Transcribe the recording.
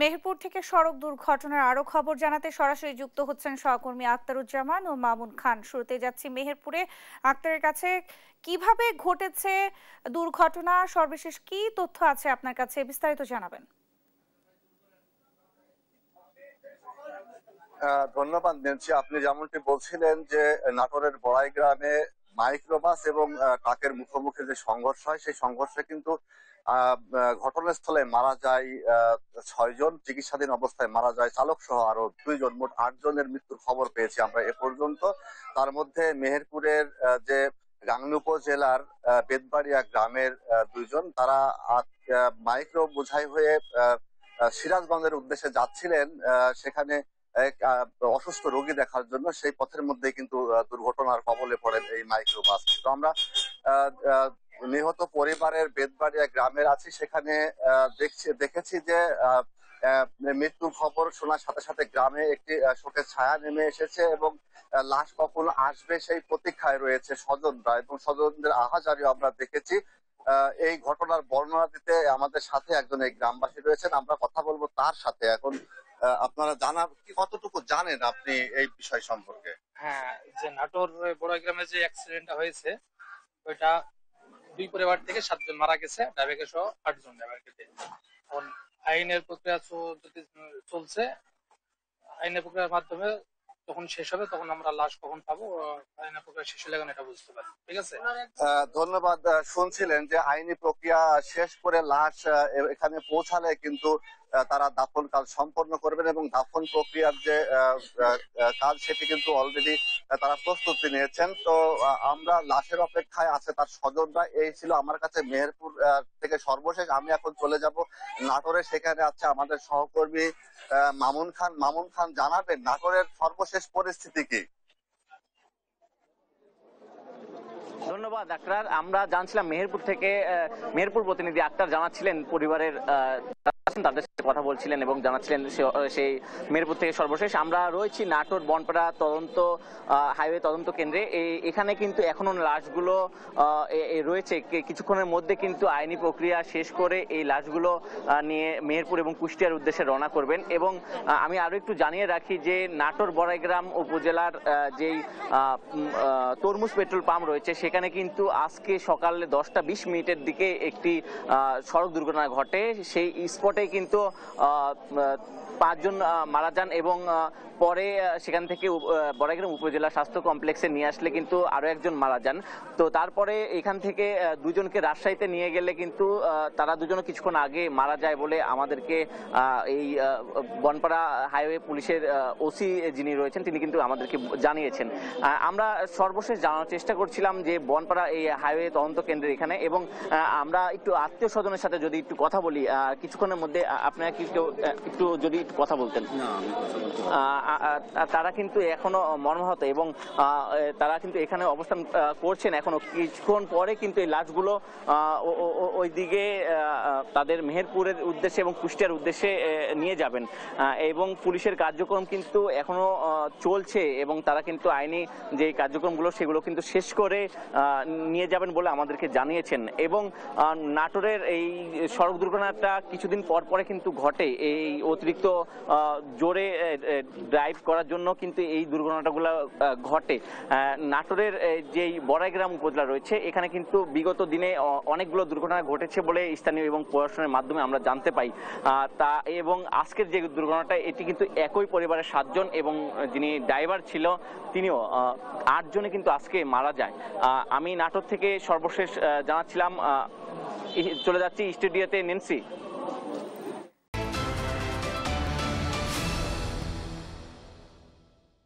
মেহেরপুর থেকে সড়ক দুর্ঘটনার আরো খবর জানাতে সরাসরি যুক্ত হচ্ছেন সহকর্মী আক্তারুজ্জামান ও মামুন খান। শুরুতে যাচ্ছি মেহেরপুরে আক্তারের কাছে। কিভাবে ঘটেছে দুর্ঘটনা, সর্বশেষ কি তথ্য আছে আপনার কাছে, বিস্তারিত জানাবেন। ধন্যবাদ নেন্সি। আপনি যেমনটি বলছিলেন যে নাটোরের বড়াই গ্রামে মাইক্রোবাস এবং ট্রাকের মুখোমুখি যে সংঘর্ষ হয়, সেই সংঘর্ষে কিন্তু ঘটনাস্থলে মারা যায় 6 জন, চিকিৎসাধীন অবস্থায় মারা যায় চালক সহ আরো 2 জন, মোট 8 জনের মৃত্যুর খবর পেয়েছি আমরা এ পর্যন্ত। তার মধ্যে মেহেরপুরের যে গাংনী উপজেলার বেতবাড়িয়া গ্রামের 2 জন, তারা মাইক্রো বোঝাই হয়ে সিরাজগঞ্জের উদ্দেশ্যে যাচ্ছিলেন। সেখানে এক অসুস্থ রোগী দেখার জন্য সেই পথের মধ্যে কিন্তু দুর্ঘটনার কবলে পড়েন এই মাইক্রোবাস। তো আমরা নিহত পরিবারের বেতবাড়িয়া গ্রামের আছি, সেখানে দেখেছি যে মৃত্যুর খবর শোনার সাথে সাথে গ্রামে একটি শোকের ছায়া নেমে এসেছে এবং লাশ কখন আসবে সেই প্রতীক্ষায় রয়েছে স্বজনরা, এবং স্বজনদের আহাজারিও আমরা দেখেছি। এই ঘটনার বর্ণনা দিতে আমাদের সাথে একজন এই গ্রামবাসী রয়েছেন, আমরা কথা বলবো তার সাথে। এখন আপনারা কতটুকু জানেন আপনি এই বিষয় সম্পর্কে? হ্যাঁ, যে নাটোর বড়াই গ্রামে যে অ্যাক্সিডেন্টটা হয়েছে, ওইটা 2 পরিবার থেকে 7 জন মারা গেছে, ড্রাইভারকে সহ 8 জন ড্রাইভারকে। এখন আইনের প্রক্রিয়া যদি চলছে, আইনের প্রক্রিয়ার মাধ্যমে যখন শেষ হবে তখন আমরা লাশ কখন পাবো, আইনের প্রক্রিয়া শেষ হলে এটা বুঝতে পারি। ঠিক আছে, ধন্যবাদ। শুনছিলেন যে আইনি প্রক্রিয়া শেষ করে লাশ এখানে পৌঁছালে কিন্তু তারা দাফন কাজ সম্পন্ন করবেন, এবং দাফন প্রক্রিয়ার যে কাজ সেটি কিন্তু অলরেডি তারা প্রস্তুতি নিয়েছেন। তো আমরা লাশের অপেক্ষায় আছে তার স্বজনরা। এই ছিল আমার কাছে মেহেরপুর থেকে সর্বশেষ। আমি এখন চলে যাব নাটোরে, সেখানে আছে আমাদের সহকর্মী মামুন খান। মামুন খান, জানাবেন নাটোরের সর্বশেষ পরিস্থিতি কি? ধন্যবাদ আক্তার। আমরা জানছিলাম মেহেরপুর থেকে, মেহেরপুর প্রতিনিধি আক্তার জানাচ্ছিলেন পরিবারের তাদের সাথে কথা বলছিলেন এবং জানাচ্ছিলেন সেই মেহেরপুর থেকে সর্বশেষ। আমরা রয়েছি নাটোর বনপাড়া তদন্ত হাইওয়ে তদন্ত কেন্দ্রে। এখানে কিন্তু এখনো লাশগুলো রয়েছে। কিছুক্ষণের মধ্যে কিন্তু আইনি প্রক্রিয়া শেষ করে এই লাশগুলো নিয়ে মেহেরপুর এবং কুষ্টিয়ার উদ্দেশ্যে রওনা করবেন। এবং আমি আরো একটু জানিয়ে রাখি যে নাটোর বড়াইগ্রাম উপজেলার যেই তরমুজ পেট্রোল পাম্প রয়েছে, সেখানে কিন্তু আজকে সকালে 10টা 20 মিনিটের দিকে একটি সড়ক দুর্ঘটনা ঘটে। সেই স্পটে কিন্তু 5 জন মারা যান, এবং পরে সেখান থেকে বড়াইগ্রাম উপজেলা স্বাস্থ্য কমপ্লেক্সে নিয়ে আসলে কিন্তু আরো একজন মারা যান। তো তারপরে এখান থেকে 2 জনকে রাজশাহীতে নিয়ে গেলে কিন্তু তারা 2 জন কিছুক্ষণ আগে মারা যায় বলে আমাদেরকে এই বনপাড়া হাইওয়ে পুলিশের ওসি যিনি রয়েছেন তিনি কিন্তু আমাদেরকে জানিয়েছেন। আমরা সর্বশেষ জানার চেষ্টা করছিলাম যে বনপাড়া এই হাইওয়ে তদন্ত কেন্দ্রের এখানে, এবং আমরা একটু আত্মীয় স্বজনের সাথে যদি একটু কথা বলি কিছুক্ষণের মধ্যে, আপনারা কি কেউ একটু যদি একটু কথা বলতেন? তারা কিন্তু এখনো মর্মাহত, এবং তারা কিন্তু এখানে অবস্থান করছেন এখনো। কিছুক্ষণ পরে কিন্তু এই লাশগুলো ওই দিকে তাদের মেহেরপুরের উদ্দেশ্যে এবং কুষ্টিয়ার উদ্দেশ্যে নিয়ে যাবেন, এবং পুলিশের কার্যক্রম কিন্তু এখনো চলছে, এবং তারা কিন্তু আইনি যে কার্যক্রমগুলো সেগুলো কিন্তু শেষ করে নিয়ে যাবেন বলে আমাদেরকে জানিয়েছেন। এবং নাটোরের এই সড়ক দুর্ঘটনাটা কিছুদিন পর পরে কিন্তু ঘটে। এই অতিরিক্ত জোরে ড্রাইভ করার জন্য কিন্তু এই দুর্ঘটনাগুলো ঘটে। নাটোরের যেই বড়াইগ্রাম উপজেলা রয়েছে, এখানে কিন্তু বিগত দিনে অনেকগুলো দুর্ঘটনা ঘটেছে বলে স্থানীয় এবং প্রশাসনের মাধ্যমে আমরা জানতে পাই। এবং আজকের যে দুর্ঘটনাটা, এটি কিন্তু একই পরিবারের 7 জন, এবং যিনি ড্রাইভার ছিল তিনিও 8 জনে কিন্তু আজকে মারা যায়। আমি নাটোর থেকে সর্বশেষ জানাচ্ছিলাম। চলে যাচ্ছি স্টুডিওতে নেন্সি।